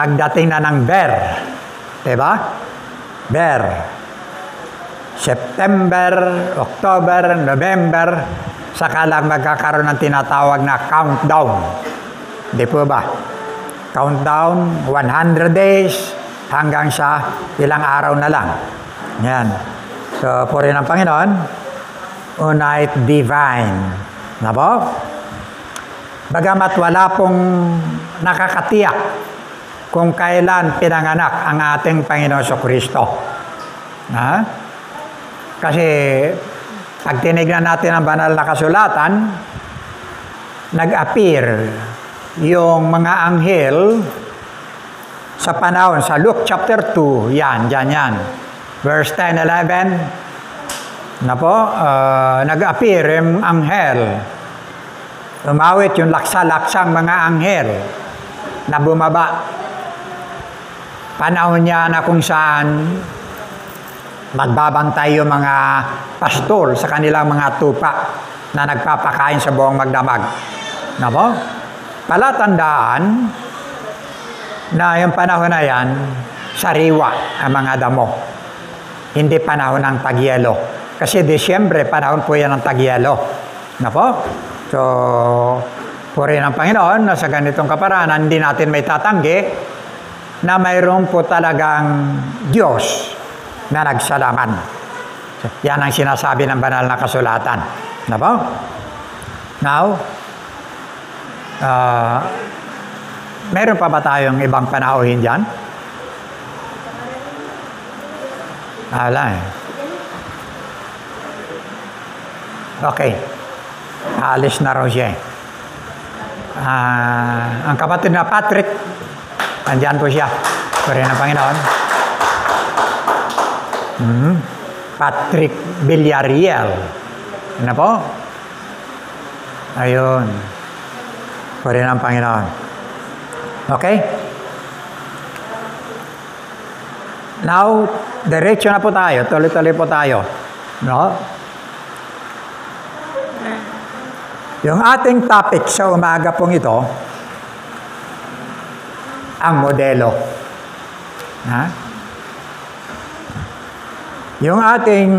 pagdating na ng Ber. Diba? Ber. September, October, November, saka lang magkakaroon ng tinatawag na countdown. Di po ba? Countdown, 100 days, hanggang sa ilang araw na lang. Yan. So, puri ng Panginoon, Unite Divine. Na po? Bagamat wala pong nakakatiyak kung kailan pinanganak ang ating Panginoon Kristo. Ha? Kasi, pag tinignan natin ang banal na kasulatan, nag-appear yung mga anghel sa panahon, sa Luke chapter 2, yan. Verse 10, 11, na po, nag-appear yung anghel. Umawit yung laksa-laksang mga anghel na bumaba. Panahon niya na kung saan magbabantay yung mga pastor sa kanilang mga tupa na nagpapakain sa buong magdamag. Na po? Palatandaan na yung panahon na yan, sariwa ang mga damo. Hindi panahon ng tagyelo. Kasi Disyembre, panahon po yan ng tagyelo. Na po? So, puri ng Panginoon na sa ganitong kaparanan, hindi natin may tatanggi na mayroon po talagang Diyos na nagsalaman. Yan ang sinasabi ng banal na kasulatan. Na po? Now, meron pa ba tayong ibang panauhin dyan? Ala eh. Okay. Alis na raw siya. Ang kapatid na Patrick, andyan po siya. Puri ng Panginoon. Patrick Villarreal. Ano po? Ayun. Puri ng Panginoon. Okay? Now, diretso na po tayo. Tuloy-tuloy po tayo. No? Yung ating topic sa umaga pong ito, ang modelo. Ha? Yung ating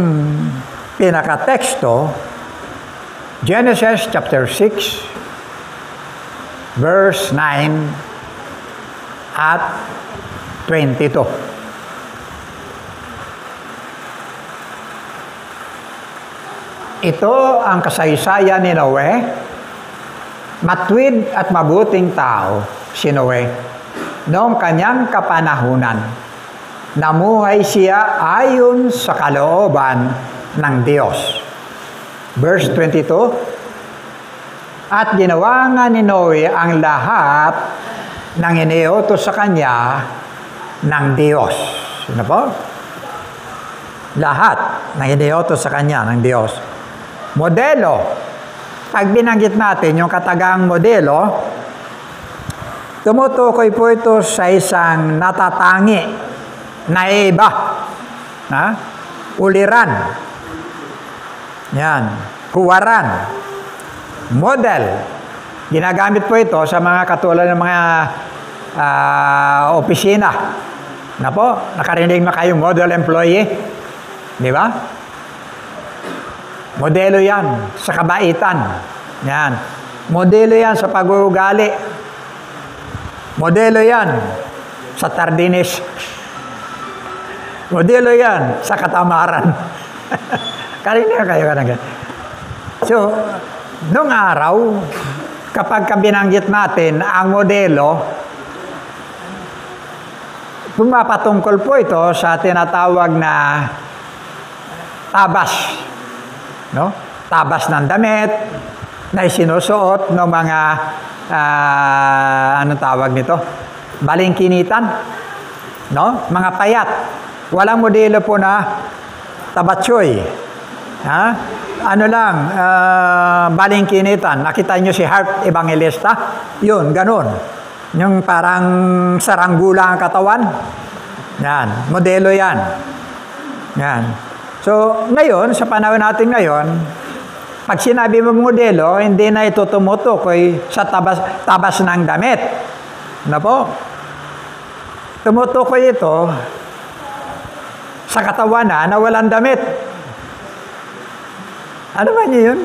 pinakateksto, Genesis chapter 6, verse 9 at 22. Ito ang kasaysayan ni Noe. Matwid at mabuting tao si Noe. Noong kanyang kapanahunan, namuhay siya ayon sa kalooban ng Diyos. Verse 22, at ginawa nga ni Noe ang lahat ng iniutos sa kanya ng Diyos. Ano po? Lahat ng iniutos sa kanya ng Diyos. Modelo. Pag binanggit natin yung katagang modelo, tumutukoy po ito sa isang natatangi na iba. Ha? Uliran. Yan. Huwaran. Model. Ginagamit po ito sa mga katulad ng mga opisina. Na po, nakarinig na kayong model employee. Di ba? Modelo yan sa kabaitan. Yan. Modelo yan sa pag-uugali. Modelo yan sa tardines. Modelo yan sa katamaran. Karinig na kayo ka. So, nung araw, kapag binanggit natin ang modelo, pumapatungkol po ito sa tinatawag na tabas. No? Tabas ng damit na isinusuot ng mga anong tawag nito? Balingkinitan. No? Mga payat. Walang modelo po na tabatsoy. Ha? Ano lang, balingkinitan. Nakita nyo si Heart Evangelista? Yun, ganun. Yung parang saranggula ang katawan. Yan, modelo yan. Yan. So, ngayon, sa panahon natin ngayon, pag sinabi mo modelo, hindi na ito tumutukoy sa tabas ng damit. Ano po? tumutukoy ito sa katawan na walang damit. Ano ba niyo yun?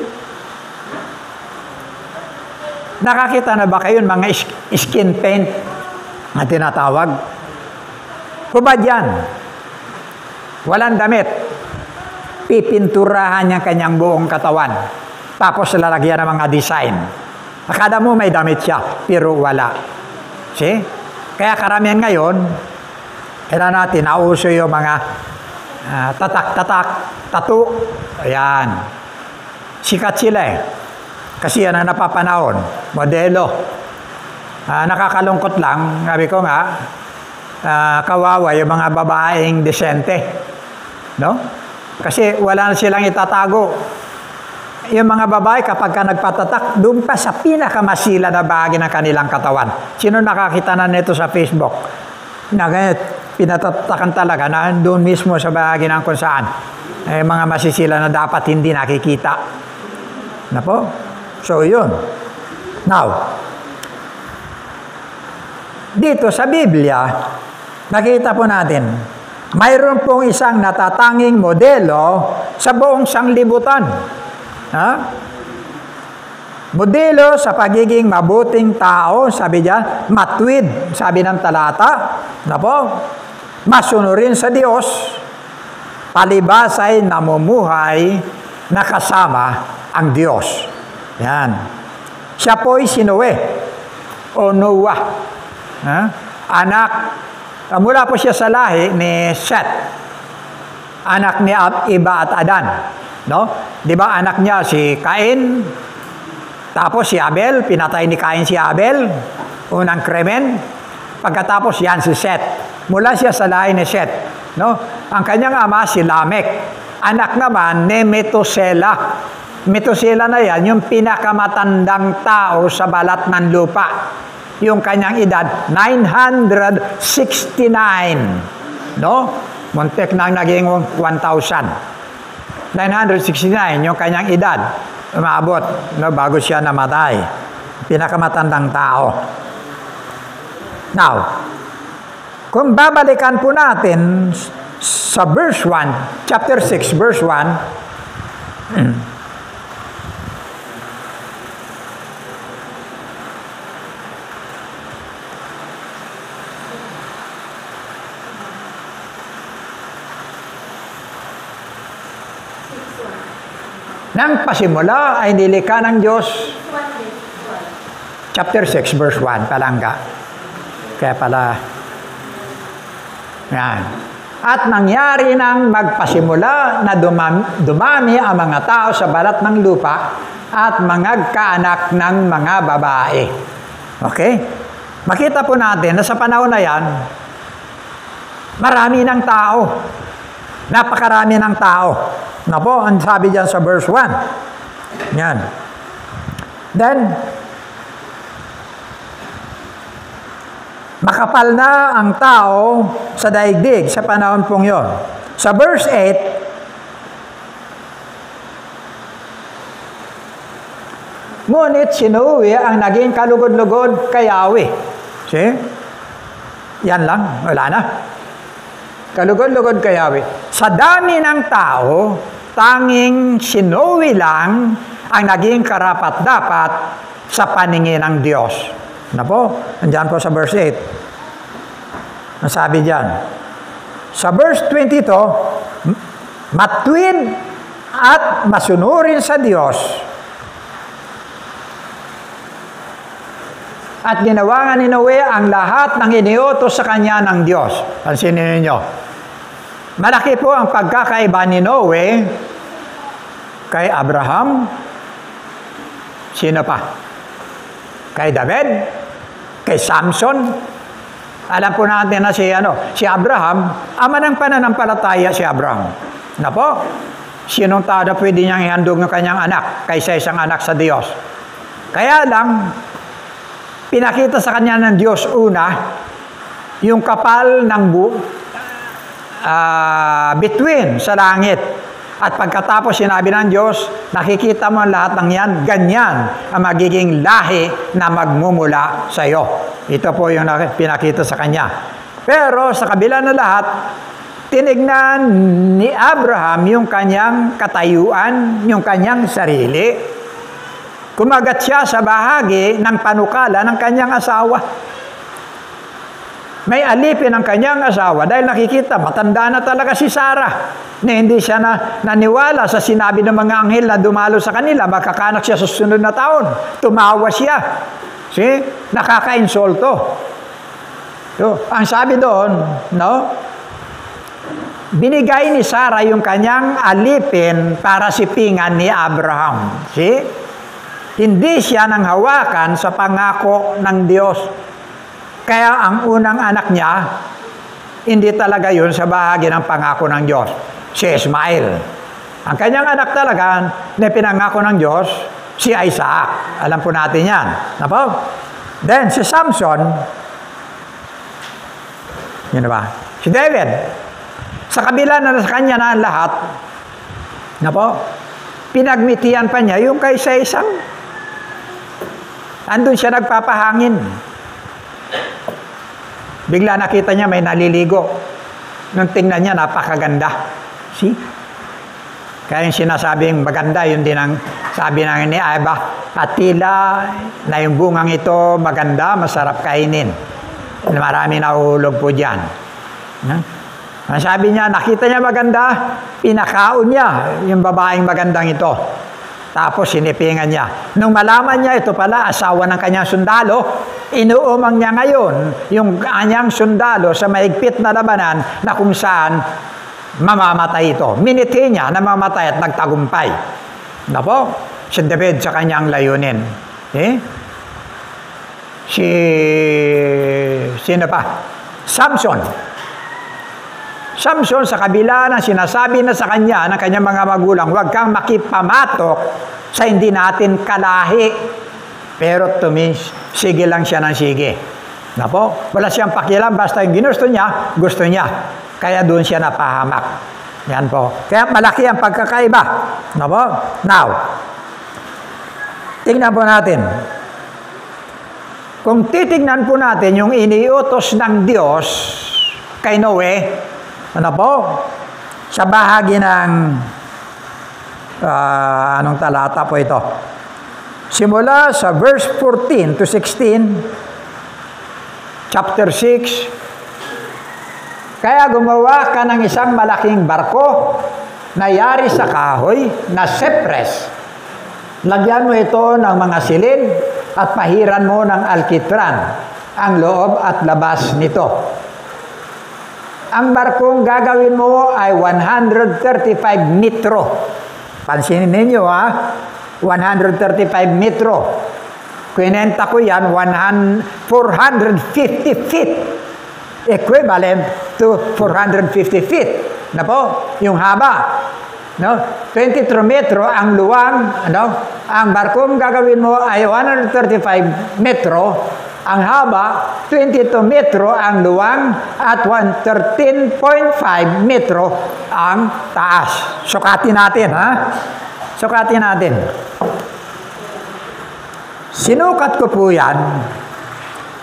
Nakakita na ba kayo mga skin paint na tinatawag? Hubad yan. Walang damit. Pipinturahan niya kanyang buong katawan. Tapos lalagyan ng mga design. Akala mo may damit siya, pero wala. See? Kaya karamihan ngayon, kailan natin, nauso yung mga tatak-tatak, tattoo. Ayan. Sikat sila eh. Kasi yan ang napapanahon. Modelo. Nakakalungkot lang, sabi ko nga, kawawa yung mga babaeng desente. No? Kasi wala na silang itatago. Yung mga babae, kapag ka nagpatatak, doon pa sa pinakamasila na bahagi ng kanilang katawan. Sino nakakita na nito sa Facebook? Na ganyan, pinatatakan talaga na doon mismo sa bahagi ng kung saan. Mga masisila na dapat hindi nakikita. Na po? So, yun. Now, dito sa Biblia, nakita po natin, mayroon pong isang natatanging modelo sa buong sanglibutan. Modelo sa pagiging mabuting tao, sabi diyan, matuwid, sabi ng talata, na po, masunurin sa Diyos, palibasay namumuhay na kasama ang Diyos. Yan. Siya po'y si Noe o Noah. Anak, mula po siya sa lahi ni Seth, anak ni Iba at Adan. No? Di ba anak niya si Cain, tapos si Abel, pinatay ni Cain si Abel, unang krimen. Pagkatapos yan si Seth. Mula siya sa lahi ni Seth. No? Ang kanyang ama si Lamech. Anak naman ni Metusela. Metusela na yan, yung pinakamatandang tao sa balat ng lupa. Yung kanyang edad, 969. No? Muntik na naging 1,000. 969, yung kanyang edad, umabot, no, bago siya namatay. Pinakamatandang tao. Now, kung babalikan po natin sa verse 1, chapter 6, verse 1, nang pasimula ay nilikha ng Diyos. Chapter 6, verse 1, palangga. Kaya pala, yan. At nangyari nang magpasimula na dumami ang mga tao sa balat ng lupa at mangagkaanak ng mga babae. Okay? Makita po natin na sa panahon na yan, marami ng tao. Napakarami ng tao. Na po, ang sabi dyan sa verse 1. Yan. Then, makapal na ang tao sa daigdig sa panahon pong yon. Sa verse 8, ngunit si Noe ang naging kalugod-lugod kay Yahweh. See? Yan lang. Wala na. Kalugod-lugod kay Yahweh. Sa dami ng tao, tanging si Noe lang ang naging karapat-dapat sa paningin ng Diyos. Na po, andyan po sa verse 8. Ang sabi dyan, sa verse 22, matuwid at masunurin sa Diyos at ginawa nga ni Noe ang lahat ng iniutos sa kanya ng Diyos. Pansinin ninyo. Malaki po ang pagkakaiba ni Noe kay Abraham. Sino pa? Kay David? Kay Samson? Alam po natin na si Abraham, ama ng pananampalataya si Abraham. Na po? Sinong tao na pwede niyang ihandog ng kanyang anak kaysa isang anak sa Diyos? Kaya lang, pinakita sa kanya ng Diyos una, yung kapal ng between sa langit. At pagkatapos sinabi ng Diyos, nakikita mo ang lahat ng yan, ganyan ang magiging lahi na magmumula sa iyo. Ito po yung pinakita sa kanya. Pero sa kabila na lahat, tinignan ni Abraham yung kanyang katayuan, yung kanyang sarili. Kumagat siya sa bahagi ng panukala ng kanyang asawa. May alipin ang kanyang asawa dahil nakikita, matanda na talaga si Sarah. Na hindi siya naniwala sa sinabi ng mga anghel na dumalo sa kanila, makakanak siya sa susunod na taon. Tumawa siya. See? Nakaka-insulto. So, ang sabi doon, no? Binigay ni Sarah yung kanyang alipin para sipingan ni Abraham. See? Hindi siya nang hawakan sa pangako ng Diyos. Kaya ang unang anak niya, hindi talaga yun sa bahagi ng pangako ng Diyos. Si Ismael. Ang kanyang anak talaga na pinangako ng Diyos, si Isaac. Alam po natin yan. Napo? Then, si Samson, yun ba? Si David, sa kabila na sa kanya na ang lahat, napo? Pinagmitian pa niya yung kay isang. Andun siya nagpapahangin. Bigla nakita niya may naliligo. Nung tingnan niya, napakaganda. See? Kaya yung sinasabing maganda, yun din ang sabi ng ni Eva, at tila na yung bungang ito maganda, masarap kainin. Marami nahuhulog po dyan. Ang sabi niya, nakita niya maganda, pinakaon niya yung babaeng magandang ito. Tapos sinipingan niya. Nung malaman niya, ito pala, asawa ng kanyang sundalo, inuumang niya ngayon yung kanyang sundalo sa mahigpit na labanan na kung saan mamamatay ito. Miniti niya na mamatay at nagtagumpay. Napo, si David sa kanyang layunin. Sino pa? Samson. Samson, sa kabila ng sinasabi na sa kanya ng kanyang mga magulang, huwag kang makipamatok sa hindi natin kalahi. Pero sige lang siya ng sige. Napo, wala siyang pakialam, basta yung ginusto niya, gusto niya. Kaya doon siya napahamak. Yan po. Kaya malaki ang pagkakaiba. Napo? Now, tingnan po natin. Kung titignan po natin yung iniutos ng Diyos kay Noe, ano po? Sa bahagi ng anong talata po ito? Simula sa verse 14 to 16, chapter 6, kaya gumawa ka ng isang malaking barko na yari sa kahoy na cypress. Lagyan mo ito ng mga silid at pahiran mo ng alkitran ang loob at labas nito. Ang barkong gagawin mo ay 135 metro. Pansinin ninyo 135 metro. Kwinenta ko yan, 450 feet. Equivalent to 450 feet. Na po, yung haba. No? 23 metro ang luwang. Ano? Ang barkong gagawin mo ay 135 metro. Ang haba, 22 metro ang luwang at 13.5 metro ang taas. Sukatin natin, Sukatin natin. Sinukat ko po yan.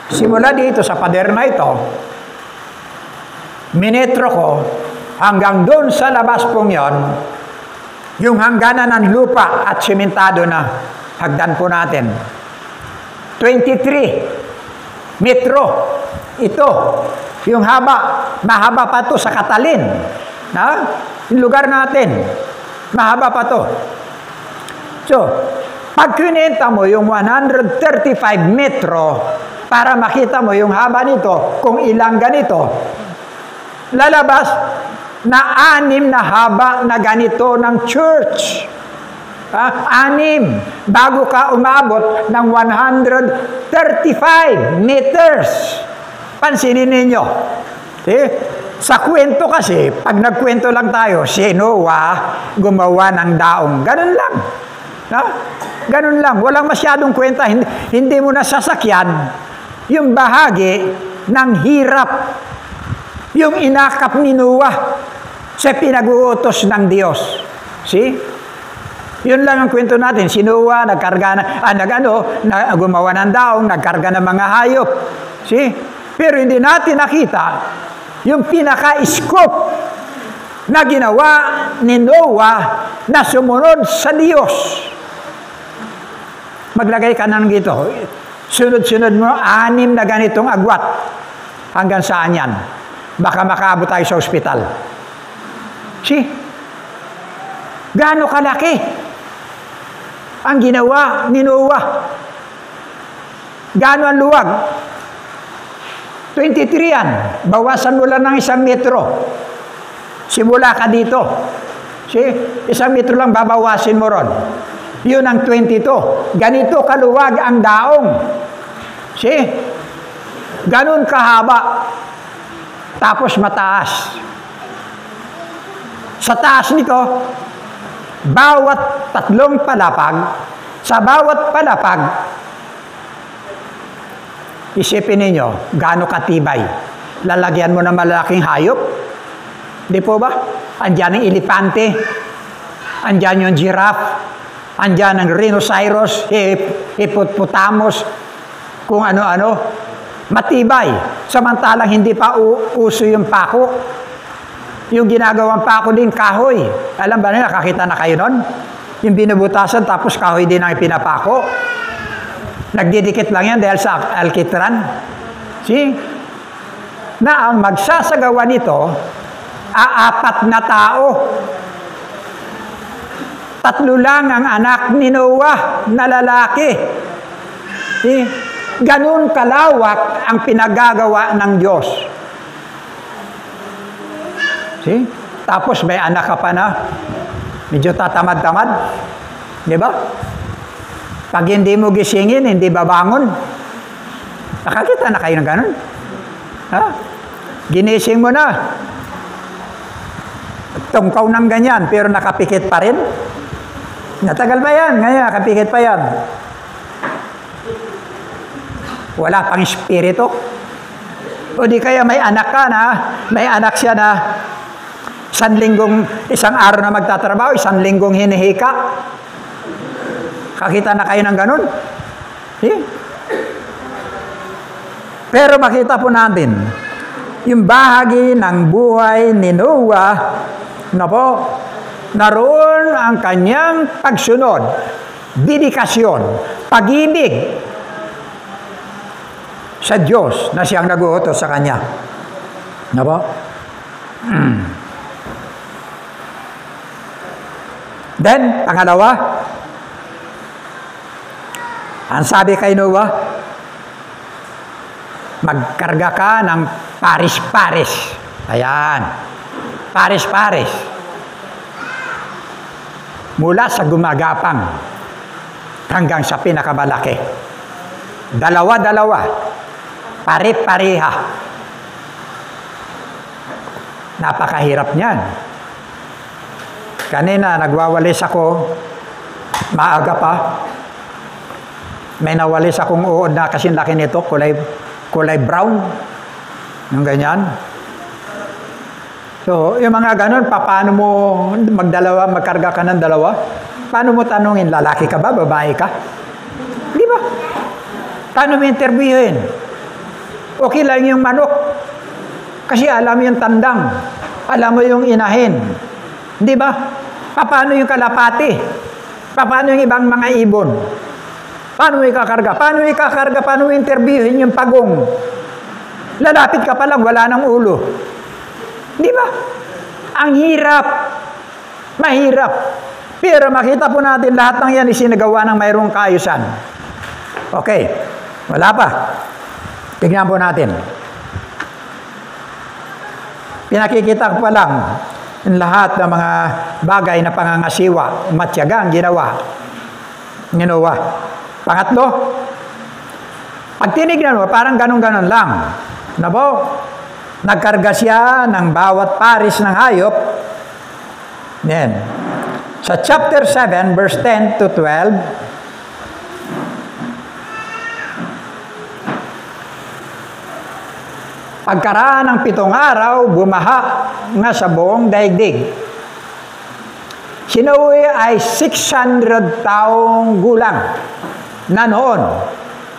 Simula dito sa pader na ito, minetro ko hanggang doon sa labas pong yon, yung hangganan ng lupa at simentado na hagdan po natin. 23 metro. Ito, yung haba. Mahaba pa to sa Katalin. Yung lugar natin. Mahaba pa to. So, pag kinenta mo yung 135 metro, para makita mo yung haba nito, kung ilang ganito, lalabas na 6 na haba na ganito ng church. 6 bago ka umabot ng 135 meters. Pansinin ninyo. Sa kwento kasi, pag nagkwento lang tayo, si Noah gumawa ng daong. Ganun lang. Ganun lang. Walang masyadong kwenta. Hindi mo nasasakyan yung bahagi ng hirap. Yung inakap ni Noah sa pinag-uutos ng Diyos. See? Yun lang ang kwento natin. Si Noah, gumawa ng daong, nagkarga ng mga hayop. See? Pero hindi natin nakita yung pinaka-scope na ginawa ni Noah na sumunod sa Diyos. Maglagay ka na ng gito. Sunod-sunod mo, 6 na ganitong agwat. Hanggang saan yan? Baka makaabot tayo sa ospital. See? Gaano kalaki ang ginawa ni Noah? Gaano ang luwag? 23 yan. Bawasan mo lang ng 1 metro. Simula ka dito. See? 1 metro lang babawasin mo ron. Yun ang 22. Ganito kaluwag ang daong. See? Ganun kahaba. Tapos mataas. Sa taas nito, bawat 3 palapag, sa bawat palapag, isipin ninyo, gaano katibay. Lalagyan mo ng malaking hayop. Di po ba? Andyan ang elepante. Andyan yung giraffe. Andyan ang rhinoceros, hippopotamus, kung ano-ano. Matibay. Samantalang hindi pa uso yung pako. Yung ginagawang pako din, kahoy. Alam ba nila, nakakita na kayo nun? Yung binubutasan, tapos kahoy din ang pinapako. Nagdidikit lang yan dahil sa alkitran. See? Na ang magsasagawa nito, 4 na tao. 3 lang ang anak ni Noah na lalaki. See? Ganun kalawak ang pinagagawa ng Diyos. See? Tapos may anak ka pa na medyo tatamad-tamad. Di ba? Pag hindi mo gisingin, hindi babangon. Nakakita na kayo ng ganun? Ha? Ginising mo na. Tungkaw ng ganyan, pero nakapikit pa rin. Natagal ba yan? Ngayon, nakapikit pa yan. Wala pang espiritu. O di kaya may anak ka na, may anak siya na 1 araw na magtatrabaho, 1 linggong hinihika. Kakita na kayo ng ganun? Eh? Pero makita po natin, yung bahagi ng buhay ni Noah, naroon ang kanyang pagsunod, dedikasyon, pag-ibig sa Diyos na siyang nag-uutos sa kanya. Then, pangalawa, ang sabi kay Noah, magkarga ka ng paris-paris. Ayan. Paris-paris. Mula sa gumagapang hanggang sa pinakamalaki. 2-2. Pare-pareha. Napakahirap niyan. Kanina, nagwawalis ako. Maaga pa. May nawalis akong uod na kasing laki nito, kulay brown. Yung ganyan. So, yung mga ganun, paano mo magkarga ka ng 2? Paano mo tanungin, lalaki ka ba, babae ka? Di ba? Paano mo interviewin? Okay lang yung manok. Kasi alam mo yung tandang. Alam mo yung inahin. Di ba? Paano yung kalapati? Paano yung ibang mga ibon? Paano mo ikakarga? Paano mo interviewin yung pagong? Lalapit ka pa lang, wala ng ulo. Di ba? Ang hirap. Mahirap. Pero makita po natin lahat ng yan isinagawa ng mayroong kaayusan. Okay. Wala pa. Tignan po natin. Pinakikita ko pa lang ang lahat ng mga bagay na pangangasiwa, matyaga ang ginawa ni Noah. Pangatlo, pag tinignan mo, parang ganun-ganun lang. Nagkarga siya ng bawat paris ng hayop. Yan. Sa chapter 7, verse 10 to 12, pagkaraan ng 7 araw, bumaha nga sa buong daigdig. Si Noe ay 600 taong gulang na noon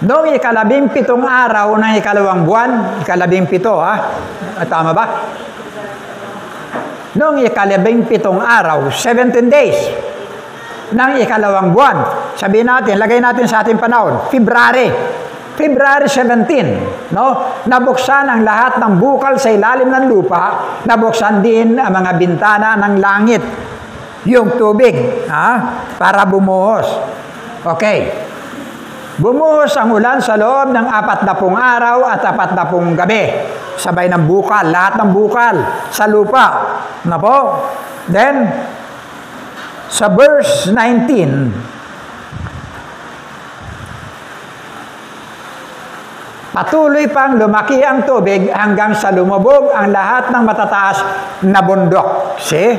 Noong 17 araw ng 2 buwan, 17 tama ba? Noong 17 araw, 17 days, ng 2 buwan, sabihin natin, lagay natin sa ating panahon, February 17, no? Nabuksan ang lahat ng bukal sa ilalim ng lupa, nabuksan din ang mga bintana ng langit, yung tubig, para bumuhos. Okay. Bumuhos ang ulan sa loob ng 40 araw at 40 gabi. Sabay ng bukal, lahat ng bukal sa lupa. Na po? Then, sa verse 19, patuloy pang lumaki ang tubig hanggang sa lumubog ang lahat ng matataas na bundok. See?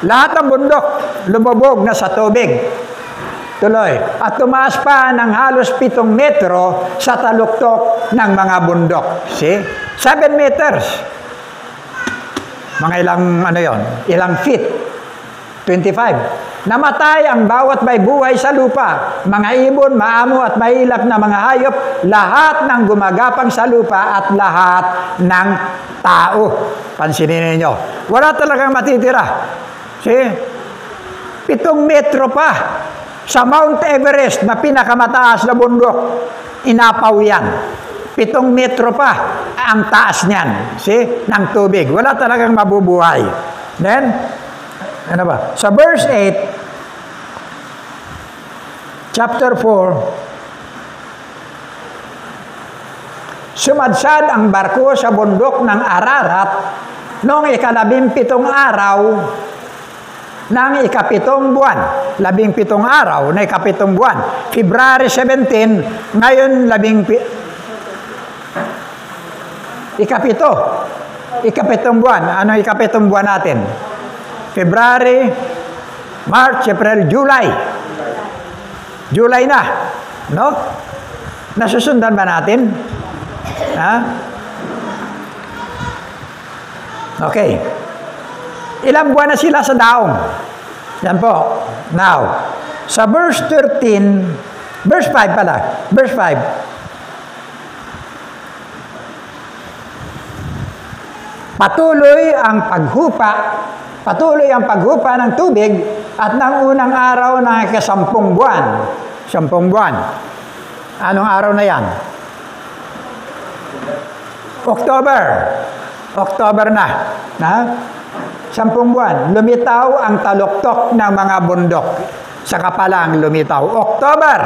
Lahat ng bundok lumubog na sa tubig. Tuloy. At tumaas pa ng halos 7 metro sa taluktok ng mga bundok. See? 7 meters. Mga ilang feet? 25. Namatay ang bawat may buhay sa lupa. Mga ibon, maamo at mailap na mga hayop, lahat ng gumagapang sa lupa at lahat ng tao. Pansinin ninyo. Wala talagang matitira. See? 7 metro pa. Sa Mount Everest na pinakamataas na bundok, inapaw yan. 7 metro pa ang taas niyan. See? Ng tubig. Wala talagang mabubuhay. Then, sa verse 8, chapter 4, sumadsad ang barko sa bundok ng Ararat noong 17 araw ng 7 buwan. 17 araw na 7 buwan. February 17, ngayon 7 buwan. Ano 7 buwan natin? February, March, April, July. July na. No? Nasusundan ba natin? Okay. Ilang buwan na sila sa daong? Yan po. Now, sa verse 13, verse 5 pala. Verse 5. Patuloy ang paghupa ng tubig at ng unang araw ng 10 buwan. 10 buwan. Anong araw na yan? October na. 10 buwan. Lumitaw ang taluktok ng mga bundok. Saka pa lang lumitaw. October.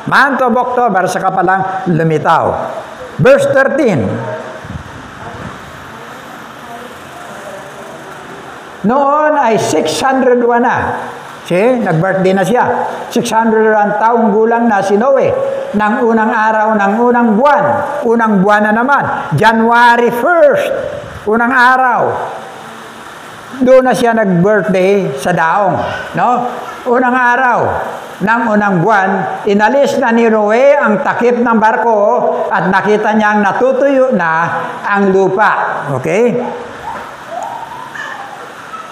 Month of October, saka pa lang lumitaw. Verse 13. Noon ay 601 na. See? Nag-birthday na siya. 601 taong gulang na si Noe. Nang unang araw ng unang buwan. Unang buwan na naman. January 1st. Unang araw. Doon na siya nag-birthday sa daong. No? Unang araw ng unang buwan, inalis na ni Noe ang takip ng barko at nakita niyang natutuyo na ang lupa. Okay?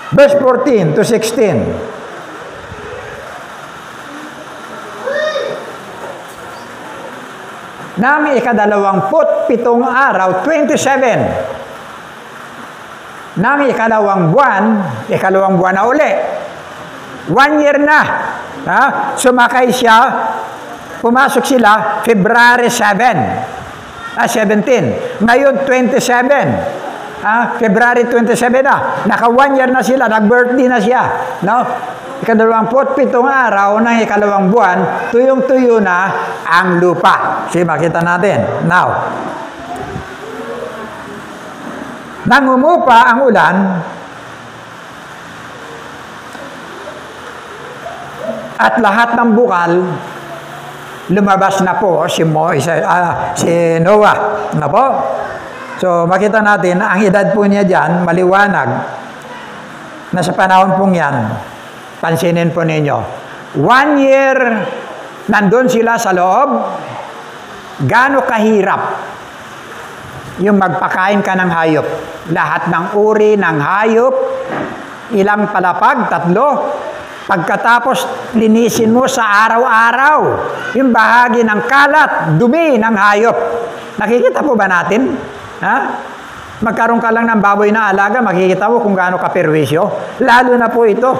Verse 14 to 16. Nang 27 araw, 27. Nang 2 buwan na uli. 1 year na. Sumakay siya, pumasok sila, February 17. Ngayon, 27. February 27 na. Naka 1 year na sila, nag-birthday na siya. No? 27 araw ng 2 buwan, tuyong-tuyo na ang lupa. Sige, makita natin. Now, nang umupa ang ulan, at lahat ng bukal, lumabas na po si Noah. Na po? So, makita natin, ang edad po niya dyan, maliwanag, na sa panahon pong yan, pansinin po ninyo, 1 year, nandun sila sa loob, gaano kahirap yung magpakain ka ng hayop. Lahat ng uri ng hayop, ilang palapag, 3, Pagkatapos, linisin mo sa araw-araw yung bahagi ng kalat, dumi ng hayop. Nakikita po ba natin? Ha? Magkaroon ka lang ng baboy na alaga, makikita mo kung gaano kaperwisyo. Lalo na po ito,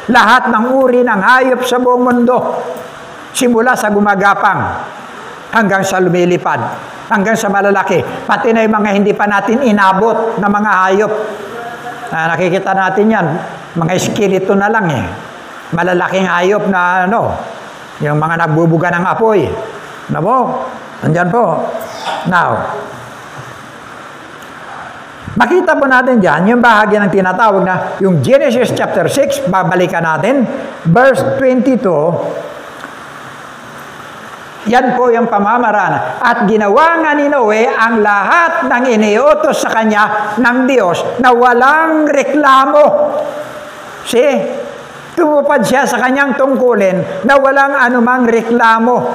lahat ng uri ng hayop sa buong mundo. Simula sa gumagapang hanggang sa lumilipad, hanggang sa malalaki. Pati na yung mga hindi pa natin inabot na mga hayop. Nakikita natin yan, mga skeleton na lang eh. Malalaking hayop na yung mga nagbubuga ng apoy. Andyan po. Now, makita po natin dyan, yung bahagi ng tinatawag na, yung Genesis chapter 6, babalikan natin, verse 22, yan po yung pamamaraan. At ginawa nga ni Noe ang lahat ng iniutos sa kanya ng Diyos na walang reklamo. See? Tumupad siya sa kanyang tungkulin na walang anumang reklamo.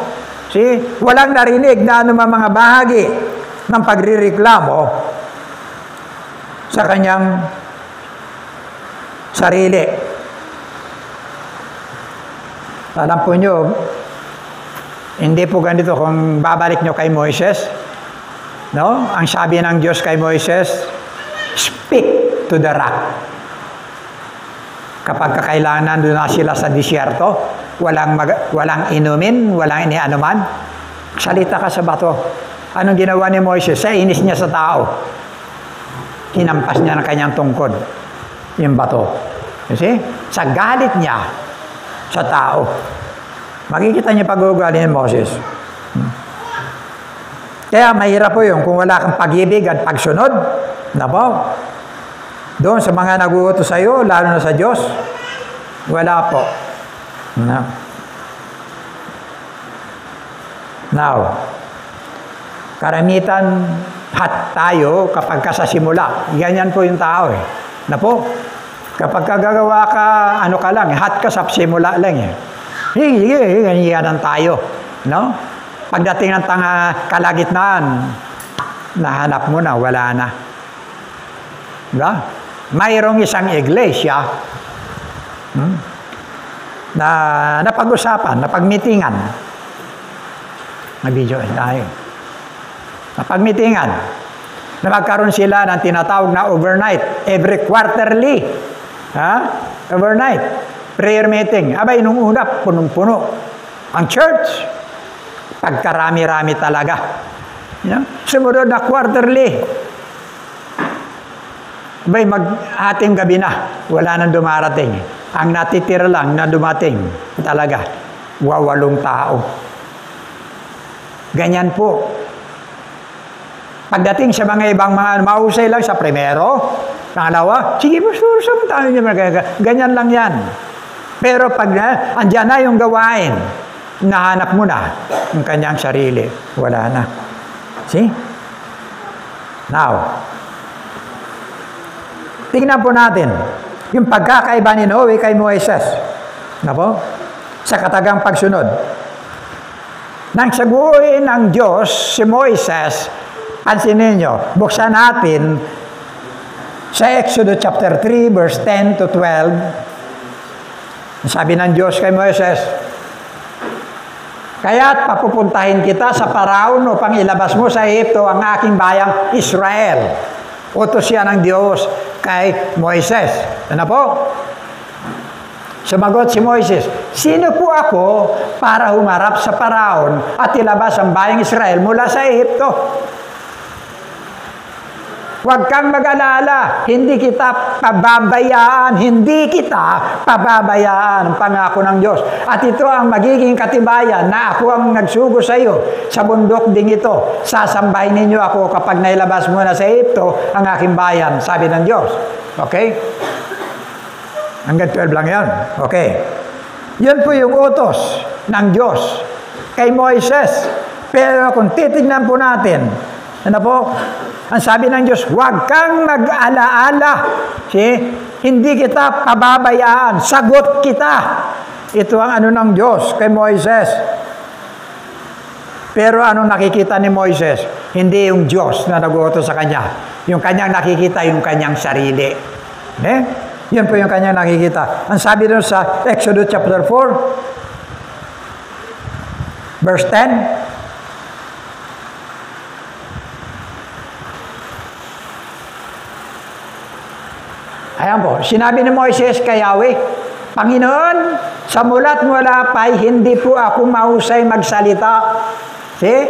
See? Walang narinig na anumang mga bahagi ng pagrireklamo sa kanyang sarili. Alam po nyo, hindi po ganito kung babalik nyo kay Moises. Ang sabi ng Diyos kay Moises, speak to the rock. Kapag kakailangan doon na sila sa disyerto, walang inumin, walang inianuman, salita ka sa bato. Anong ginawa ni Moises? Sa inis niya sa tao, hinampas niya ng kanyang tungkod, yung bato. You see? Sa galit niya sa tao. Makikita niya pag-uugali ni Moses. Kaya mahirap po yun kung wala kang pag-ibig at pagsunod. Doon sa mga nag-uutos sa iyo, lalo na sa Diyos, wala po. Now, karamitan tayo kapag sa simula. Ganyan po yung tao eh. Kapag gagawa ka, ka lang, ka sa simula lang eh. Ganyan tayo. Pagdating ng kalagitnaan, nahanap mo na, wala na. Mayroong isang iglesia na napag-usapan, napag-meetingan. Nag-video tayo. Napag-meetingan. Na magkaroon sila ng tinatawag na overnight, every quarterly. Overnight. Prayer meeting. Abay, nung una, punong-puno. Ang church, pagkarami-rami talaga. Sumunod na quarterly. Abay, ating gabi na, wala nang dumarating. Ang natitira lang na dumating, talaga, 8 tao. Ganyan po. Pagdating sa mga ibang mga mahusay lang sa primero, pangalawa, sige, pastor, saan tayo niya magagawa? Ganyan lang yan. Pero pag andyan na yung gawain, nahanap mo na yung kanyang sarili. Wala na. See? Now, tingnan po natin yung pagkakaiba ni Noe kay Moises. Sa katagang pagsunod. Nang saguhin ng Diyos si Moises, pansinin nyo, buksan natin sa Exodus chapter 3, verse 10 to 12. Sabi ng Diyos kay Moises, kaya't papupuntahin kita sa Paraon upang ilabas mo sa Ehipto ang aking bayang Israel. Utos siya ng Diyos kay Moises. Sumagot si Moises, sino po ako para humarap sa Paraon at ilabas ang bayang Israel mula sa Ehipto? Huwag kang mag-alala, hindi kita pababayaan ang pangako ng Diyos. At ito ang magiging katibayan na ako ang nagsugo sa iyo sa bundok ding ito. Sasambahin ninyo ako kapag nailabas mo na sa Ehipto ang aking bayan, sabi ng Diyos. Okay? Hanggang 12 lang yan. Okay. Yun po yung utos ng Diyos kay Moises. Pero kung titignan po natin, ang sabi ng Diyos, huwag kang mag-alaala. Hindi kita pababayaan. Sagot kita. Ito ang ng Diyos kay Moises. Pero anong nakikita ni Moises? Hindi yung Diyos na nag-uutos sa kanya. Yung kanyang nakikita, yung kanyang sarili. Yan po yung kanyang nakikita. Ang sabi doon sa Exodus chapter 4, verse 10, ayan po, sinabi ni Moises kay Yahweh, Panginoon, sa mula't mula pa'y hindi po ako mahusay magsalita. See?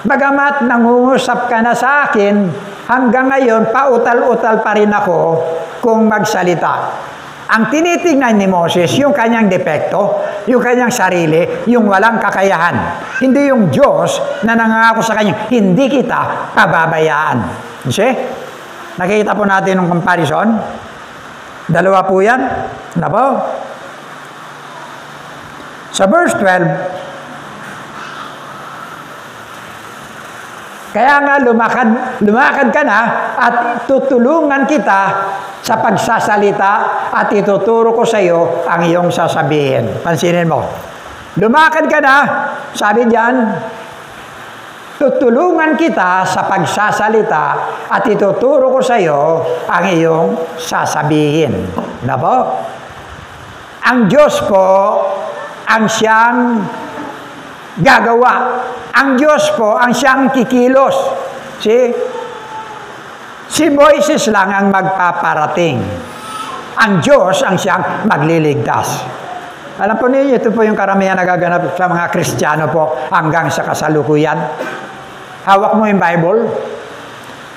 Bagamat nangungusap ka na sa akin, hanggang ngayon, pautal-utal pa rin ako kung magsalita. Ang tinitingnan ni Moses, yung kanyang depekto, yung kanyang sarili, yung walang kakayahan. Hindi yung Diyos na nangangako sa kanya, hindi kita pababayaan. See? Nakikita po natin yung comparison. Dalawa po yan. Ano po? Sa verse 12, kaya nga lumakad ka na at tutulungan kita sa pagsasalita at ituturo ko sa iyo ang iyong sasabihin. Pansinin mo. Lumakad ka na, sabi diyan, tutulungan kita sa pagsasalita at ituturo ko sa iyo ang iyong sasabihin. Na po? Ang Diyos po ang siyang gagawa. Ang Diyos po ang siyang kikilos. Si Moises lang ang magpaparating. Ang Diyos ang siyang magliligtas. Alam po ninyo, ito po yung karamihan nagaganap sa mga Kristiyano po hanggang sa kasalukuyan. Hawak mo yung Bible.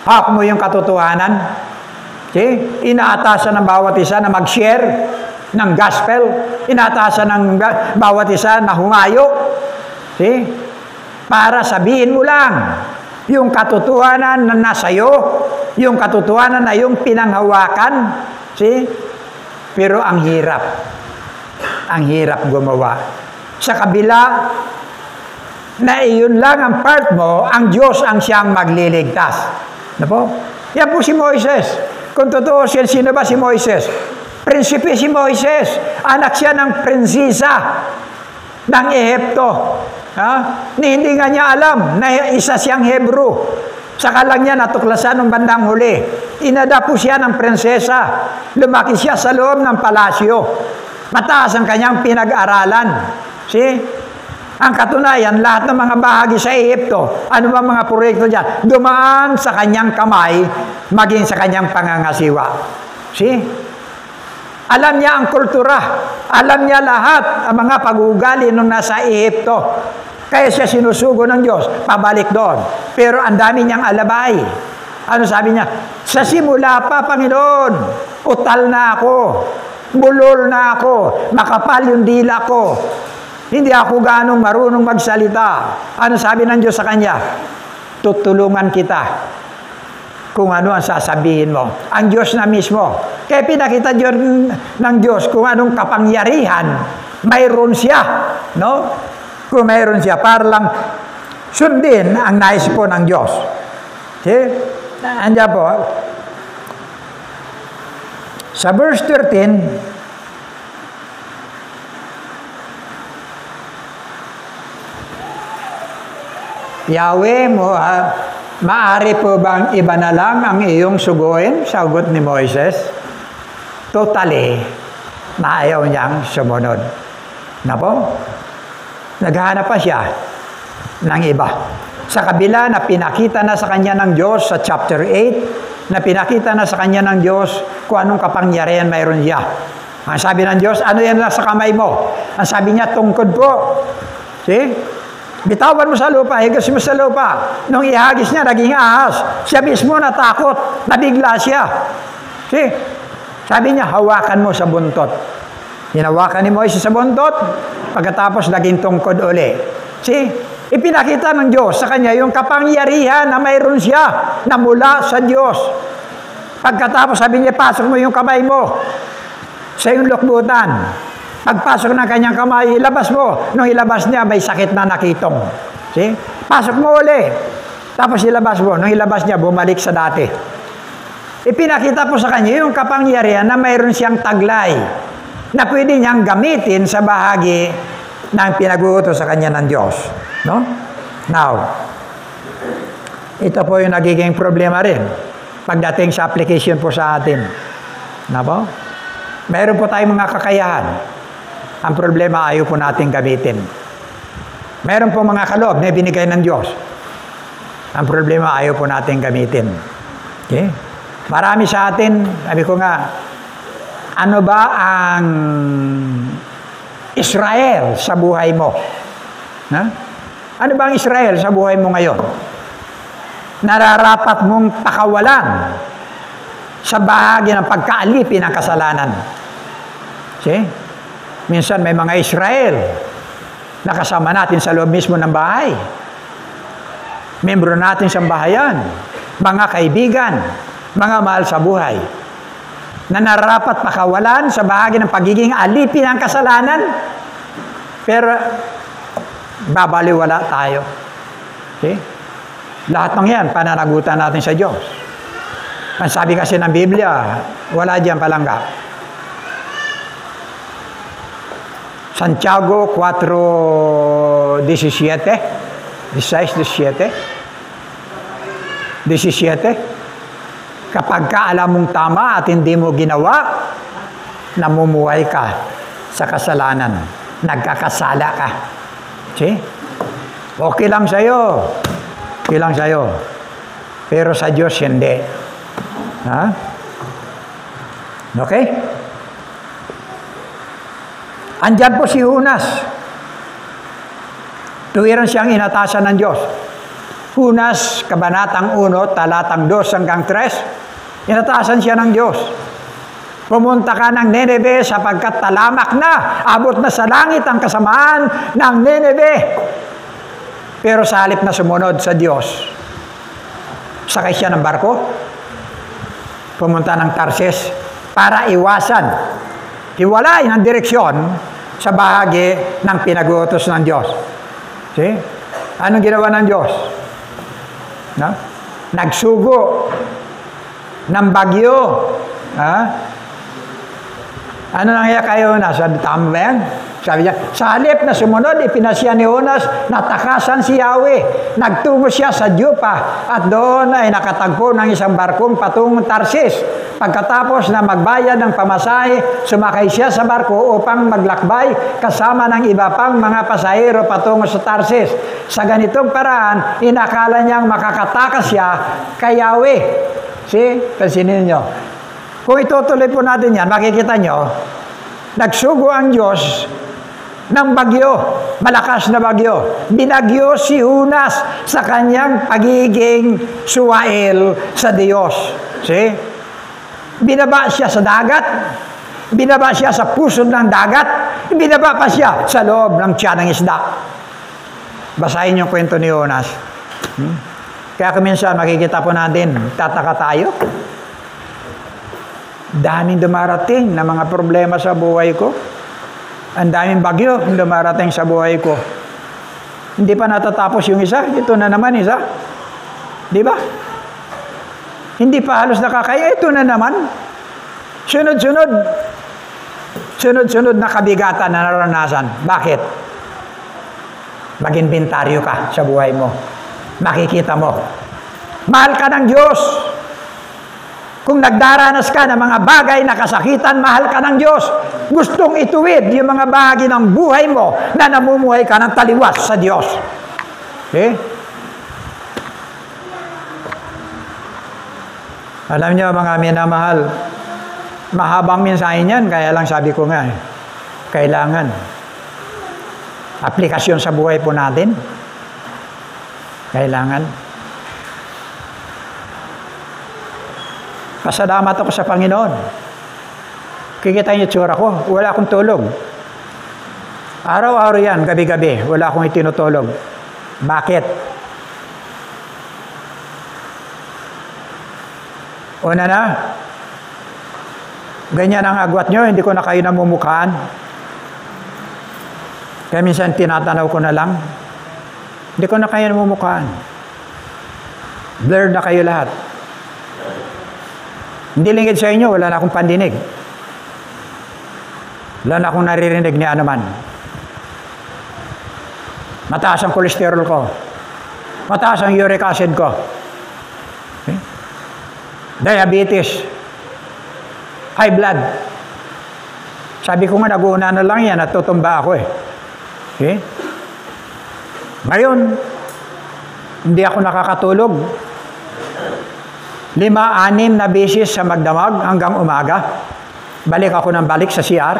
Hawak mo yung katotohanan. See? Inaatasan ng bawat isa na mag-share ng gospel. Inaatasan ng bawat isa na humayo. See? Para sabihin mo lang yung katotohanan na nasa'yo, yung katotohanan na yung pinanghawakan. See? Pero ang hirap. Ang hirap gumawa. Sa kabila na iyon lang ang part mo, ang Diyos ang siyang magliligtas. Ano po? Yan po si Moises. Kung totoo siya, sino ba si Moises? Prinsipe si Moises. Anak siya ng prinsesa ng Ehipto. Hindi nga niya alam na isa siyang Hebrew. Saka lang niya natuklasan ng bandang huli. Inada po siya ng prinsesa. Lumaki siya sa loob ng palasyo. Mataas ang kanyang pinag-aralan. See? Ang katunayan, lahat ng mga bahagi sa Ehipto, ano ba mga proyekto dyan, dumaan sa kanyang kamay, maging sa kanyang pangangasiwa. See? Alam niya ang kultura. Alam niya lahat ang mga pag-uugali nung nasa Ehipto. Kaya siya sinusugo ng Diyos, pabalik doon. Pero ang dami niyang alabay. Ano sabi niya? Sa simula pa, Panginoon, utal na ako. Bulol na ako. Makapal yung dila ko. Hindi ako ganong marunong magsalita. Ano sabi ng Diyos sa kanya? Tutulungan kita kung ano ang sasabihin mo. Ang Diyos na mismo. Kaya pinakita ng Diyos kung anong kapangyarihan mayroon siya. No? Kung mayroon siya, para lang sundin ang nais po ng Diyos. See? Andiyan po. Sa verse 13, Yahweh mo, maaari po bang iba na lang ang iyong suguin? Sagot ni Moises. Totally, na ayaw niyang sumunod. Na po? Naghahanap pa siya ng iba. Sa kabila na pinakita na sa kanya ng Diyos sa chapter 8, na pinakita na sa kanya ng Diyos kung anong kapangyarihan mayroon siya. Ang sabi ng Diyos, ano yan na sa kamay mo? Ang sabi niya, tungkod po. See? Bitawan mo sa lupa, higis mo sa lupa. Nung ihagis niya, naging ahas. Siya mismo natakot, nabigla siya. See? Sabi niya, hawakan mo sa buntot. Hinawakan ni Moises sa buntot, pagkatapos naging tungkod uli. See? Ipinakita ng Diyos sa kanya yung kapangyarihan na mayroon siya na mula sa Diyos. Pagkatapos sabi niya, pasok mo yung kamay mo sa iyong lukbutan. Pagpasok ng kanyang kamay, ilabas mo. Nung ilabas niya, may sakit na nakitong. See? Pasok mo uli. Tapos ilabas mo. Nung ilabas niya, bumalik sa dati. Ipinakita po sa kanya yung kapangyarihan na mayroon siyang taglay na pwede niyang gamitin sa bahagi ng pinag-uutos sa kanya ng Diyos. No? Now, ito po yung nagiging problema rin pagdating sa application po sa atin. Nako? Meron po tayong mga kakayahan. Ang problema, ayaw po natin gamitin. Meron po mga kaloob na binigay ng Diyos. Ang problema, ayaw po natin gamitin. Okay? Marami sa atin, sabi ko nga, ano ba ang Israel sa buhay mo? Ha? Ano ba ang Israel sa buhay mo ngayon? Nararapat mong pakawalan sa bahagi ng pagkaalipin ng kasalanan. See? Minsan may mga Israel na kasama natin sa loob mismo ng bahay. Membro natin sa bahayan, mga kaibigan, mga mahal sa buhay, na nararapat pakawalan sa bahagi ng pagiging alipin ng kasalanan, pero babaliwala tayo. Okay? Lahat ng yan, pananagutan natin sa Diyos. Ang sabi kasi ng Biblia, wala diyan palangga. Santiago 4:17, 17. Kapag ka alam mong tama at hindi mo ginawa, namumuhay ka sa kasalanan. Nagkakasala ka. See? Okay lang sa'yo. Okay lang sa'yo. Pero sa Diyos, hindi. Ha? Okay? Andyan po si Hunas. Tuwiran siyang inatasan ng Diyos. Hunas, kabanatang 1, talatang 2 hanggang 3. Inatasan siya ng Diyos. Pumunta ka ng Nineveh sapagkat talamak na, abot na sa langit ang kasamaan ng Nineveh. Pero sa halip na sumunod sa Diyos, sakay siya ng barko, pumunta ng Tarsis para iwasan, hiwalay ng direksyon sa bahagi ng pinag-uutos ng Diyos. See? Anong ginawa ng Diyos? No? Nagsugo ng bagyo. Ha? Ano nangyayari kay Jonas? Tama ba yan? Sabi niya, sa halip na sumunod, ipinasya ni Jonas, natakasan si Yahweh. Nagtungo siya sa Jopa at doon ay nakatagpo ng isang barkong patungong Tarsis. Pagkatapos na magbayad ng pamasahe, sumakay siya sa barko upang maglakbay kasama ng iba pang mga pasahero patungo sa Tarsis. Sa ganitong paraan, inakala niyang makakatakas siya kay Yahweh. See? Pansinin niyo. Kung itutuloy po natin yan, makikita nyo, nagsugo ang Diyos ng bagyo, malakas na bagyo. Binagyo si Hunas sa kanyang pagiging suwail sa Diyos. See? Binaba siya sa dagat, binaba siya sa pusod ng dagat, binaba pa siya sa loob ng tiyan ng isda. Basahin yung kwento ni Hunas. Kaya kuminsan makikita po natin, tataka tayo. Daming dumarating na mga problema sa buhay ko. Ang daming bagyo ang dumarating sa buhay ko. Hindi pa natatapos yung isa, ito na naman isa. Di ba? Hindi pa halos nakakaya, ito na naman. Sunod-sunod. Sunod-sunod na kabigatan na naranasan. Bakit? Mag-inventaryo ka sa buhay mo. Makikita mo. Mahal ka ng Diyos. Kung nagdaranas ka ng mga bagay na kasakitan, mahal ka ng Diyos. Gustong ituwid yung mga bahagi ng buhay mo na namumuhay ka ng taliwas sa Diyos. Okay? Alam niyo mga minamahal, mahabang mensahe niyan, kaya lang sabi ko nga, kailangan aplikasyon sa buhay po natin. Kailangan. Pasalamat ako sa Panginoon. Kikita niyo tsura ko, wala akong tulog. Araw-araw yan, gabi-gabi, wala akong itinutulog. Bakit? Una na, ganyan ang agwat nyo, hindi ko na kayo namumukhaan. Kaya minsan tinatanaw ko na lang, hindi ko na kayo namumukhaan. Blurred na kayo lahat. Hindi lingid sa inyo, wala na akong pandinig. Wala na akong naririnig ni anuman. Mataas ang kolesterol ko. Mataas ang uric acid ko. Okay? Diabetes. high blood. Sabi ko nga, nag-uuna na lang yan, natutumba ako eh. Okay? Ngayon, hindi ako nakakatulog. 5-6 na beses sa magdamag hanggang umaga. Balik ako ng balik sa CR.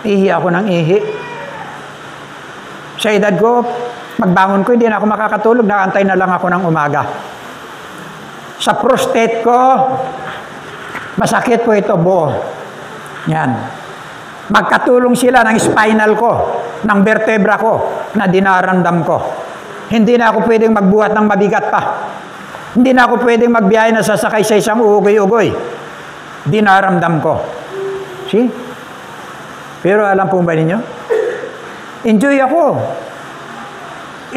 Ihi ako ng ihi. Sa edad ko, magbangon ko, hindi na ako makakatulog, nakantay na lang ako ng umaga. Sa prostate ko, masakit po ito buo. Yan. Magkatulong sila ng spinal ko, ng vertebra ko, na dinaramdam ko. Hindi na ako pwedeng magbuhat ng mabigat pa. Hindi na ako pwedeng magbiyahe na sasakay sa isang ugoy-ugoy. Dinaramdam ko. See? Pero alam po ba ninyo? Enjoy ako.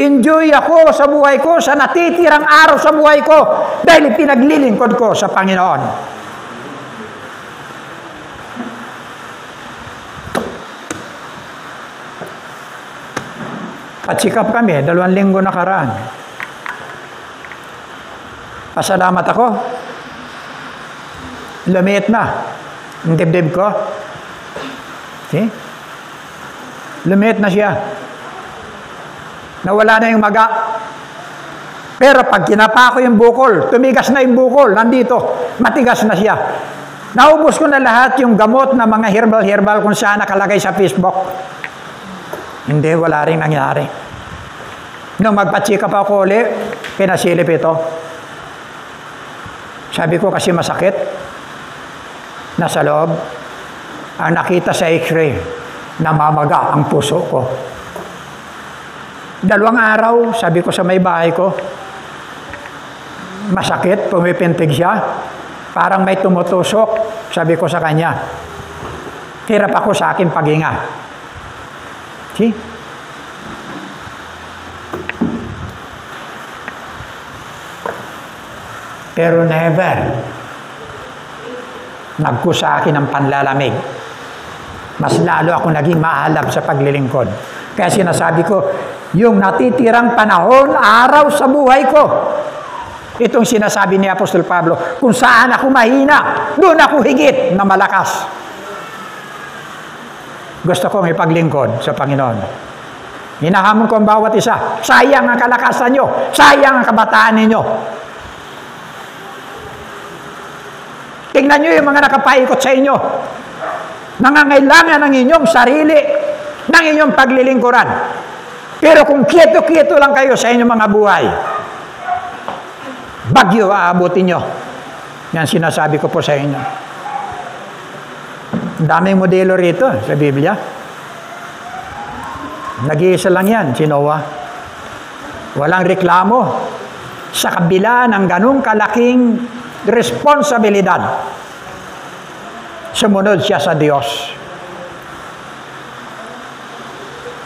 Enjoy ako sa buhay ko, sa natitirang araw sa buhay ko, dahil pinaglilingkod ko sa Panginoon. Patsikap kami, 2 linggo nakaraan. Pasalamat ako. Lumiit na ang dibdib ko. See? Lumiit na siya. Nawala na yung maga. Pero pag kinapa ko yung bukol, tumigas na yung bukol, nandito, matigas na siya. Naubos ko na lahat yung gamot na mga herbal kung saan nakalagay sa Facebook. Hindi, wala rin nangyari. Nung magpa-check up ako ulit, pinasilip ito. Sabi ko kasi masakit. Nasa loob. Ang nakita sa x-ray, namamaga ang puso ko. 2 araw, sabi ko sa may bahay ko, masakit, pumipintig siya. Parang may tumutusok. Sabi ko sa kanya, hirap ako sa aking paghinga. See? Pero never nagkusa akin ng panlalamig. Mas lalo ako naging maalab sa paglilingkod. Kaya sinasabi ko, yung natitirang panahon, araw sa buhay ko, itong sinasabi ni Apostol Pablo, kung saan ako mahina, doon ako higit na malakas. Gusto kong ipaglingkod sa Panginoon. Hinahamon ko ang bawat isa. Sayang ang kalakasan nyo. Sayang ang kabataan ninyo. Tingnan nyo yung mga nakapaikot sa inyo. Nangangailangan ng inyong sarili, ng inyong paglilingkuran. Pero kung kieto-kieto lang kayo sa inyong mga buhay, bagyo aabutin nyo. Yan sinasabi ko po sa inyo. Ang daming modelo rito sa Biblia. Nag-iisa lang yan, si Noah. Walang reklamo. Sa kabila ng ganung kalaking responsibilidad, sumunod siya sa Diyos.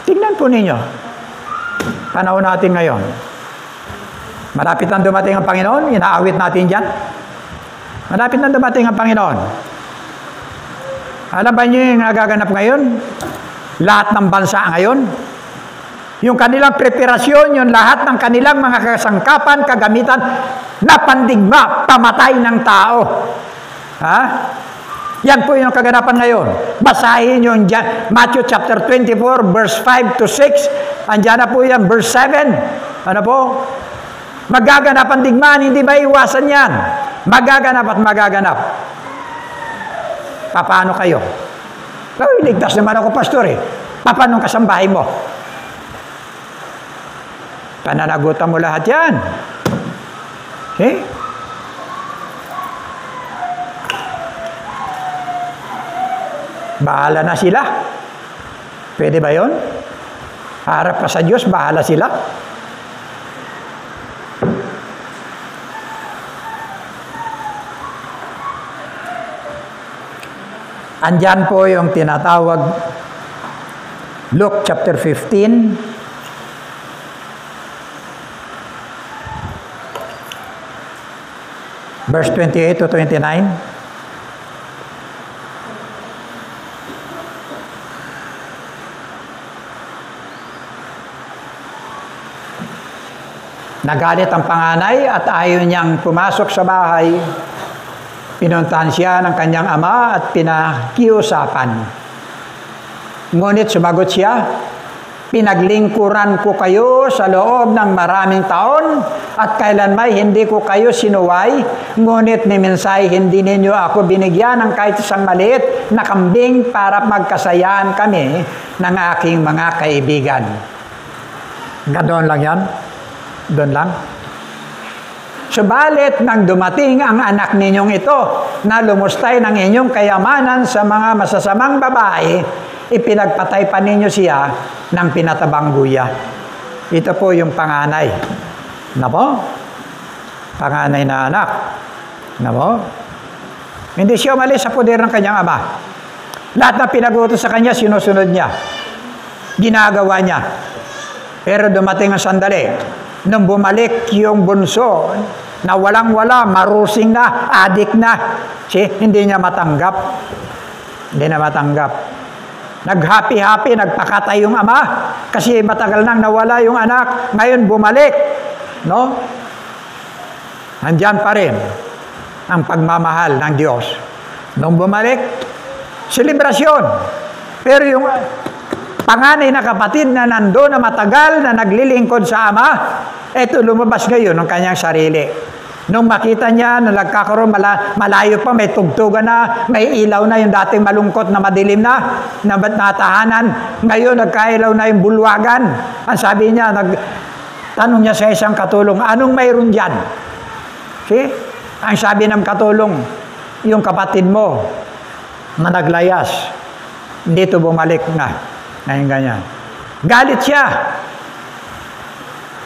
Tingnan po ninyo. Panahon natin ngayon. Malapit na dumating ang Panginoon, inaawit natin dyan. Malapit na dumating ang Panginoon. Alam ba niyo yung nagaganap ngayon? Lahat ng bansa ngayon, yung kanilang preparasyon, yung lahat ng kanilang mga kasangkapan, kagamitan, na pandigma, pamatay ng tao. Ha? Yan po yung kaganapan ngayon. Basahin yung Matthew chapter 24, verse 5 to 6. Andiyan na po yan, verse 7. Ano po? Magaganap ang digmaan, hindi ba iwasan yan? Magaganap at magaganap. Paano kayo? Ligtas naman ako, pastor eh. Paano ang kasambahay mo? Pananagutan mo lahat yan. Okay? Bahala na sila. Pwede ba yun? Harap ka sa Diyos, bahala sila. Andyan po yung tinatawag Luke chapter 15. Verse 28 to 29. Nagalit ang panganay at ayaw niyang pumasok sa bahay. Pinuntahan siya ng kanyang ama at pinakiusapan. Ngunit sumagot siya, "Pinaglingkuran ko kayo sa loob ng maraming taon at kailanmay hindi ko kayo sinuway, ngunit ni minsay hindi ninyo ako binigyan ng kahit isang maliit na kambing para magkasayaan kami ng aking mga kaibigan." Ganoon lang yan? Doon lang? Subalit nang dumating ang anak ninyong ito na lumustay ng inyong kayamanan sa mga masasamang babae, ipinagpatay pa ninyo siya ng pinatabang guya. Ito po yung panganay. Nako? Panganay na anak. Nako? Hindi siya umalis sa poder ng kanyang ama. Lahat na pinag-utos sa kanya, sinusunod niya. Ginagawa niya. Pero dumating ang sandali. Nung bumalik yung bunso, na walang-wala, marusing na, adik na. Hindi niya matanggap. Hindi na matanggap. Nag-happy-happy, nagpakatay yung ama kasi matagal nang nawala yung anak. Ngayon bumalik. No? Andyan pa rin ang pagmamahal ng Diyos. Nung bumalik, selebrasyon. Pero yung panganay na kapatid na nandoon na matagal na naglilingkod sa ama, eto lumabas ngayon ng kanyang sarili. Nung makita niya na nagkakaroon malayo pa, may tugtugan na, may ilaw na yung dating malungkot na madilim na natahanan. Ngayon nagkailaw na yung bulwagan. Ang sabi niya, tanong niya sa isang katulong, "Anong mayroon dyan?" Ang sabi ng katulong, "Yung kapatid mo na naglayas, dito bumalik na." Ngayon ganyan. Galit siya.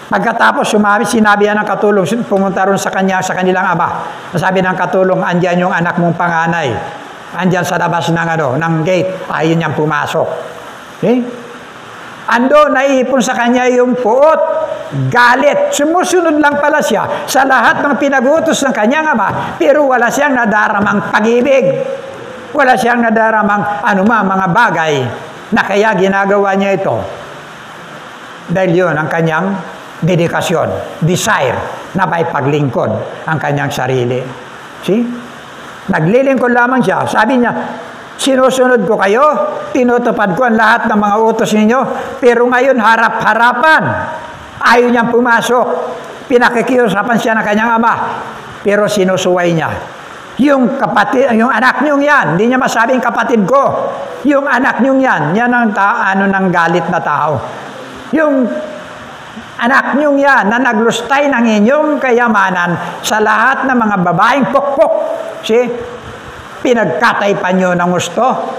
Pagkatapos sinabi yan ng katulong, pumunta ron sa kanilang ama. Sabi ng katulong, "Andyan yung anak mong panganay. Andyan sa labas ng gate. Ayaw niyang pumasok." Ando, naiipon sa kanya yung puot, galit. Sumusunod lang pala siya sa lahat ng pinag-utos ng kanyang ama, pero wala siyang nadaramang pag-ibig. Wala siyang nadaramang mga bagay na kaya ginagawa niya ito. Dahil yun ang kanyang dedikasyon, desire na may paglingkod ang kanyang sarili. Naglilingkod lamang siya. Sabi niya, "Sinusunod ko kayo, tinutupad ko ang lahat ng mga utos ninyo, pero ngayon harap-harapan. Ayaw niyang pumasok." Pinakikiusapan siya ng kanyang ama, pero sinusuway niya. Yung anak niyong yan, hindi niya masabing kapatid ko. Yung anak niyong yan ang ng galit na tao. Yung anak niyong yan na naglustay ng inyong kayamanan sa lahat ng mga babaeng pukpok. Pinagkataypan niyo ng gusto.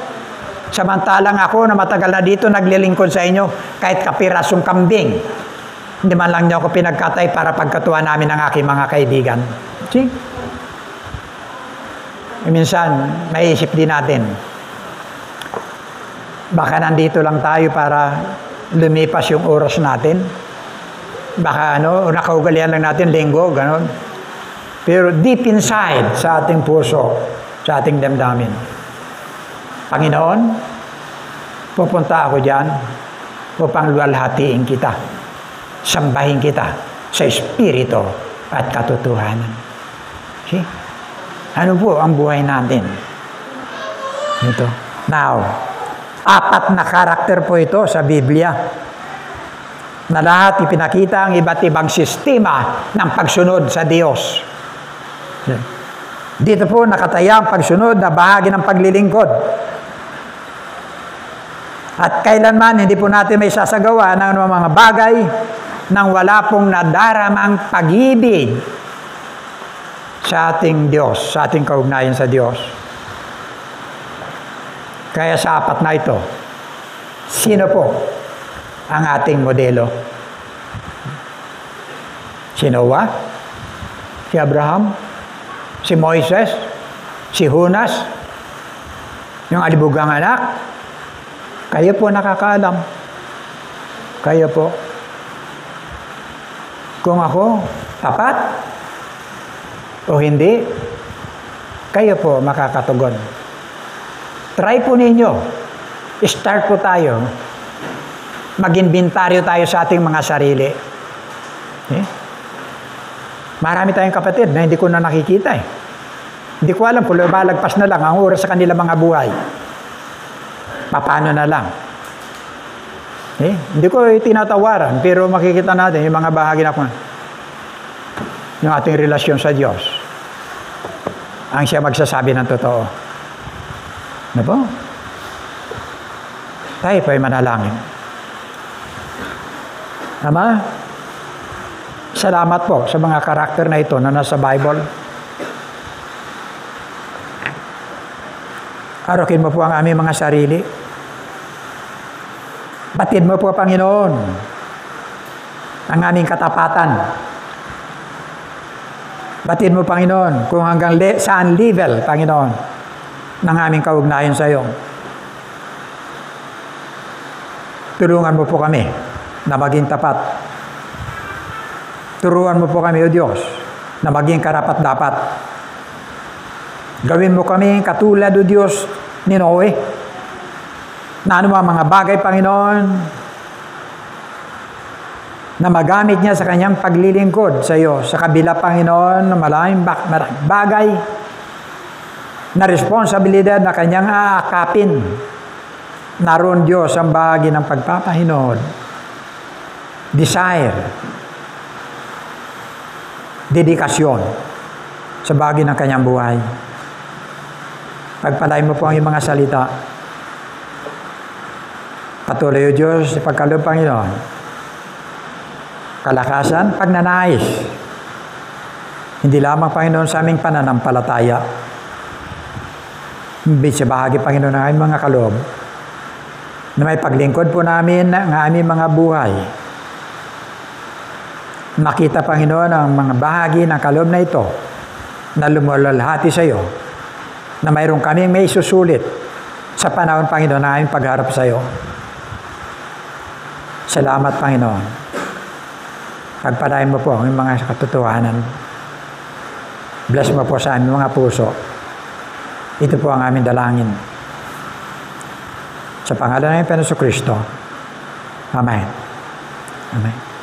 Samantalang ako na matagal na dito naglilingkod sa inyo, kahit kapirasong kambing, hindi man lang niyo ako pinagkatay para pagkatuwa namin ng aking mga kaibigan. Minsan, maiisip din natin, baka nandito lang tayo para lumipas yung oras natin. Baka nakaugalian lang natin linggo, ganon. Pero deep inside sa ating puso, sa ating damdamin, Panginoon, pupunta ako dyan upang luwalhatiin kita, sambahin kita sa espiritu at katotohanan. Ano po ang buhay natin? Ito. Now, 4 na karakter po ito sa Biblia na lahat ipinakita ang iba't ibang sistema ng pagsunod sa Diyos. Dito po nakataya ang pagsunod na bahagi ng paglilingkod. At kailanman hindi po natin may sasagawa ng mga bagay nang wala pong nadaramang pag-ibig sa ating Diyos, sa ating kaugnayan sa Diyos. Kaya sa 4 na ito, sino po ang ating modelo? Si Noah? Si Abraham? Si Moises? Si Jonas? Yung alibugang anak? Kayo po nakakaalam. Kayo po. Kung ako tapat o hindi, kayo po makakatugon. Try po ninyo. Start po tayo. Mag-inventaryo tayo sa ating mga sarili. Marami tayong kapatid na hindi ko na nakikita . Hindi ko alam kung lumalagpas na lang ang oras sa kanila mga buhay. Paano na lang? Hindi ko tinatawaran, pero makikita natin yung mga bahagi na yung ating relasyon sa Diyos. Ang siya magsasabi ng totoo. Ano po? Tayo po ay manalangin. Ama, salamat po sa mga karakter na ito na nasa Bible. Arukin mo po ang aming mga sarili. Batid mo po, Panginoon, ang aming katapatan. Batid mo, Panginoon, kung hanggang saan level, Panginoon, ng aming kaugnayan sa iyo. Tulungan mo po kami na maging tapat. Turuan mo po kami, O Diyos, na maging karapat-dapat. Gawin mo kami katulad, O Diyos, ni Noe, na ano mga bagay, Panginoon, na magamit niya sa kanyang paglilingkod sa iyo. Sa kabila, Panginoon, na maraming bagay na responsibilidad na kanyang aakapin. Naroon, Diyos, ang bahagi ng pagpapahinood, desire, dedikasyon sa bahagi ng kanyang buhay. Pagpalain mo po ang iyong mga salita. Patuloy, O Diyos, sa pagkaloob, Panginoon, kalakasan, pagnanais. Hindi lamang, Panginoon, sa aming pananampalataya. Imbit sa bahagi, Panginoon, ng aming mga kaloob, na may paglingkod po namin ng aming mga buhay. Makita, Panginoon, ang mga bahagi ng kaloob na ito na lumulalhati sa iyo, na mayroon kaming may susulit sa panahon, Panginoon, na aming pagharap sa iyo. Salamat, Panginoon. Pagpalain mo po ang mga katotohanan. Bless mo po sa aming mga puso. Ito po ang aming dalangin. Sa pangalan ng Panginoon Kristo. Amen. Amen.